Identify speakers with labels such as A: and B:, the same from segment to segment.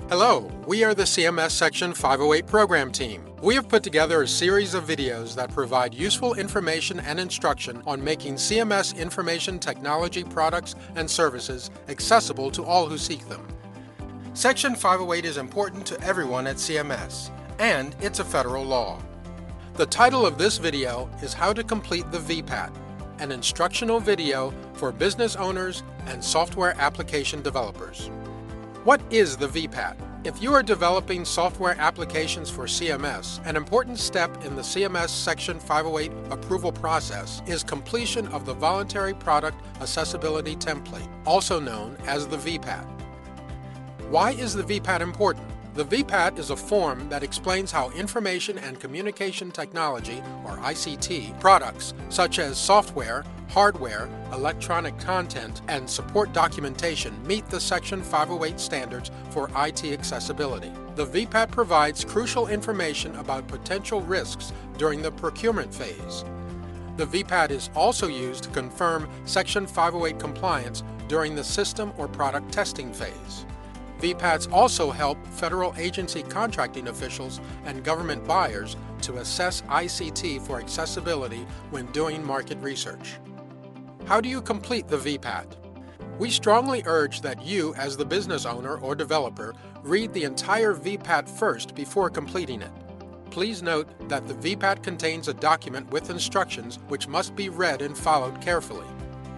A: Hello, we are the CMS Section 508 program team. We have put together a series of videos that provide useful information and instruction on making CMS information technology products and services accessible to all who seek them. Section 508 is important to everyone at CMS, and it's a federal law. The title of this video is How to Complete the VPAT, an instructional video for business owners and software application developers. What is the VPAT? If you are developing software applications for CMS, an important step in the CMS Section 508 approval process is completion of the Voluntary Product Accessibility Template, also known as the VPAT. Why is the VPAT important? The VPAT is a form that explains how information and communication technology, or ICT, products such as software, hardware, electronic content, and support documentation meet the Section 508 standards for IT accessibility. The VPAT provides crucial information about potential risks during the procurement phase. The VPAT is also used to confirm Section 508 compliance during the system or product testing phase. VPATs also help federal agency contracting officials and government buyers to assess ICT for accessibility when doing market research. How do you complete the VPAT? We strongly urge that you, as the business owner or developer, read the entire VPAT first before completing it. Please note that the VPAT contains a document with instructions which must be read and followed carefully.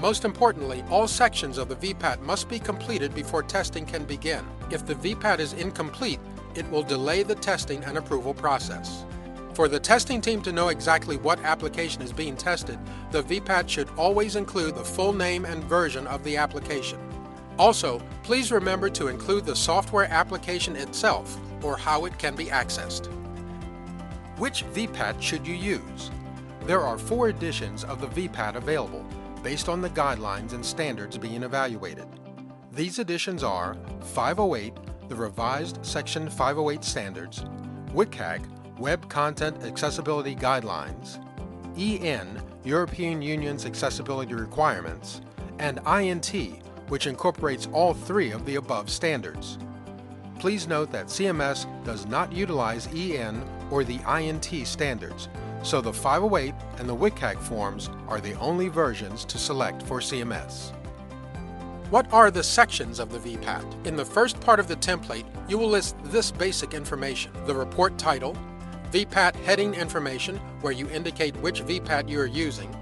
A: Most importantly, all sections of the VPAT must be completed before testing can begin. If the VPAT is incomplete, it will delay the testing and approval process. For the testing team to know exactly what application is being tested, the VPAT should always include the full name and version of the application. Also, please remember to include the software application itself or how it can be accessed. Which VPAT should you use? There are 4 editions of the VPAT available, based on the guidelines and standards being evaluated. These editions are 508, the revised Section 508 standards, WCAG, Web Content Accessibility Guidelines, EN, European Union's accessibility requirements, and INT, which incorporates all 3 of the above standards. Please note that CMS does not utilize EN or the INT standards, so the 508 and the WCAG forms are the only versions to select for CMS. What are the sections of the VPAT? In the first part of the template, you will list this basic information: the report title, VPAT heading information where you indicate which VPAT you are using,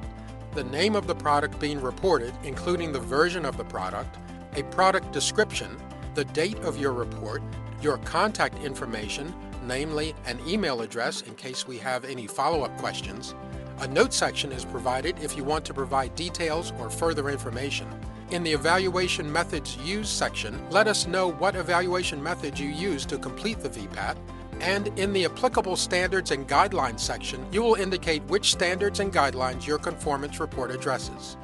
A: the name of the product being reported including the version of the product, a product description, the date of your report, your contact information, namely an email address in case we have any follow-up questions. A note section is provided if you want to provide details or further information. In the Evaluation Methods Used section, let us know what evaluation method you use to complete the VPAT, and in the Applicable Standards and Guidelines section, you will indicate which standards and guidelines your conformance report addresses.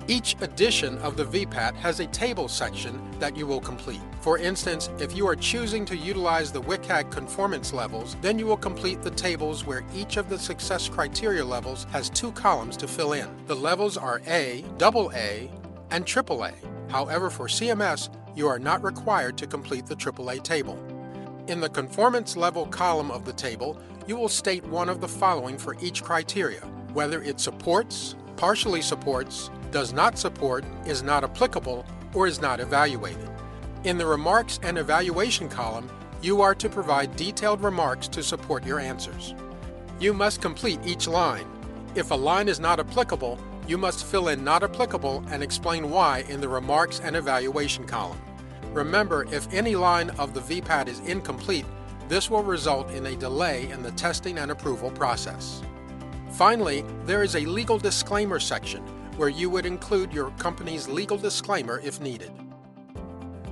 A: Each edition of the VPAT has a table section that you will complete. For instance, if you are choosing to utilize the WCAG conformance levels, then you will complete the tables where each of the success criteria levels has 2 columns to fill in. The levels are A, AA, and AAA. However, for CMS, you are not required to complete the AAA table. In the conformance level column of the table, you will state one of the following for each criteria: whether it supports, partially supports, does not support, is not applicable, or is not evaluated. In the Remarks and Evaluation column, you are to provide detailed remarks to support your answers. You must complete each line. If a line is not applicable, you must fill in not applicable and explain why in the Remarks and Evaluation column. Remember, if any line of the VPAT is incomplete, this will result in a delay in the testing and approval process. Finally, there is a legal disclaimer section where you would include your company's legal disclaimer if needed.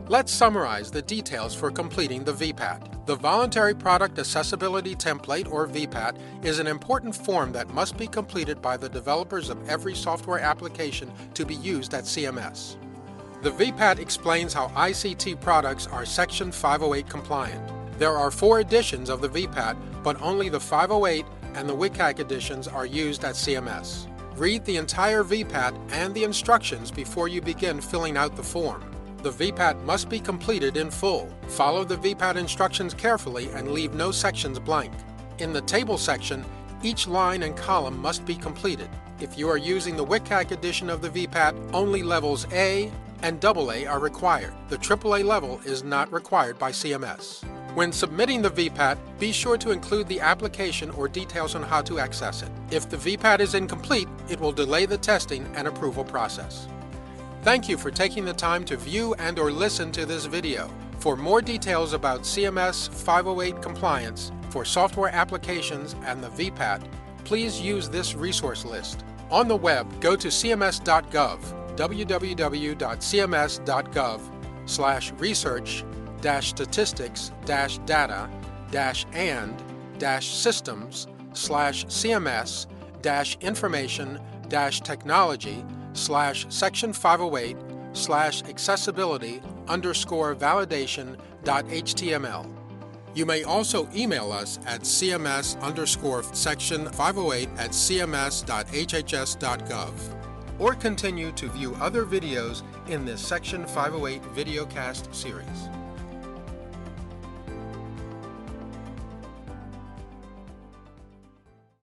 A: Let's summarize the details for completing the VPAT. The Voluntary Product Accessibility Template, or VPAT, is an important form that must be completed by the developers of every software application to be used at CMS. The VPAT explains how ICT products are Section 508 compliant. There are 4 editions of the VPAT, but only the 508 and the WCAG editions are used at CMS. Read the entire VPAT and the instructions before you begin filling out the form. The VPAT must be completed in full. Follow the VPAT instructions carefully and leave no sections blank. In the Table section, each line and column must be completed. If you are using the WCAG edition of the VPAT, only levels A and AA are required. The AAA level is not required by CMS. When submitting the VPAT, be sure to include the application or details on how to access it. If the VPAT is incomplete, it will delay the testing and approval process. Thank you for taking the time to view and/or listen to this video. For more details about CMS 508 compliance for software applications and the VPAT, please use this resource list. On the web, go to cms.gov, www.cms.gov/research-statistics-and-systems/information-technology/section 508/accessibility_validation.html. You may also email us at cms_section508@cms.hhs.gov, or continue to view other videos in this Section 508 videocast series.